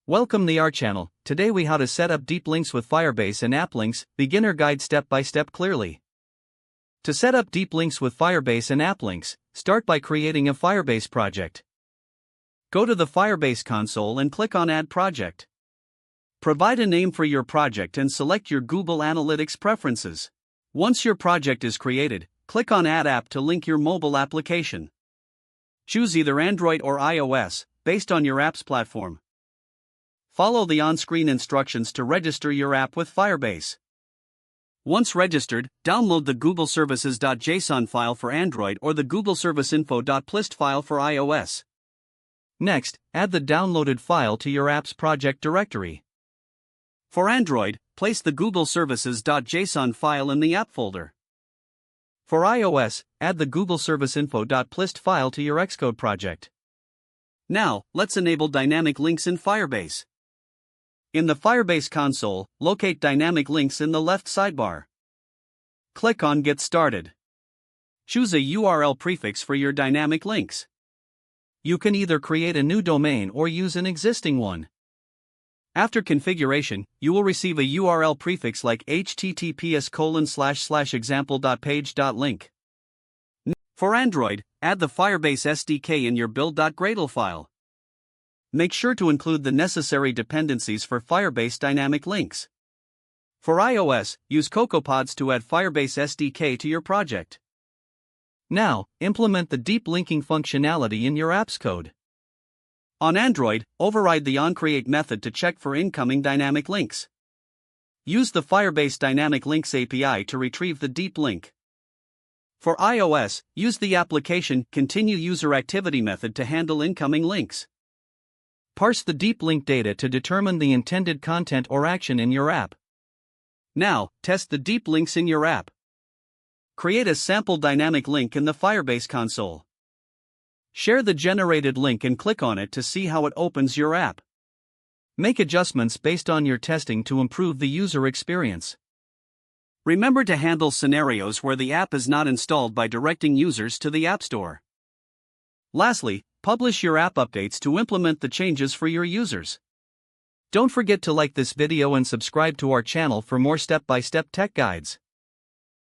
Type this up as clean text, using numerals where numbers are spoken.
Welcome to our channel. Today we how to set up deep links with Firebase and App Links, beginner guide step by step clearly. To set up deep links with Firebase and App Links, start by creating a Firebase project. Go to the Firebase console and click on Add Project. Provide a name for your project and select your Google Analytics preferences. Once your project is created, click on Add App to link your mobile application. Choose either Android or iOS, based on your app's platform. Follow the on-screen instructions to register your app with Firebase. Once registered, download the Google Services.json file for Android or the Google Service Info.plist file for iOS. Next, add the downloaded file to your app's project directory. For Android, place the Google Services.json file in the app folder. For iOS, add the Google Service Info.plist file to your Xcode project. Now, let's enable dynamic links in Firebase. In the Firebase console, locate dynamic links in the left sidebar. Click on Get Started. Choose a URL prefix for your dynamic links. You can either create a new domain or use an existing one. After configuration, you will receive a URL prefix like https://example.page.link. For Android, add the Firebase SDK in your build.gradle file. Make sure to include the necessary dependencies for Firebase dynamic links. For iOS, use CocoaPods to add Firebase SDK to your project. Now, implement the deep linking functionality in your app's code. On Android, override the onCreate method to check for incoming dynamic links. Use the Firebase Dynamic Links API to retrieve the deep link. For iOS, use the application Continue User Activity method to handle incoming links. Parse the deep link data to determine the intended content or action in your app. Now, test the deep links in your app. Create a sample dynamic link in the Firebase console. Share the generated link and click on it to see how it opens your app. Make adjustments based on your testing to improve the user experience. Remember to handle scenarios where the app is not installed by directing users to the App Store. Lastly, publish your app updates to implement the changes for your users. Don't forget to like this video and subscribe to our channel for more step-by-step tech guides.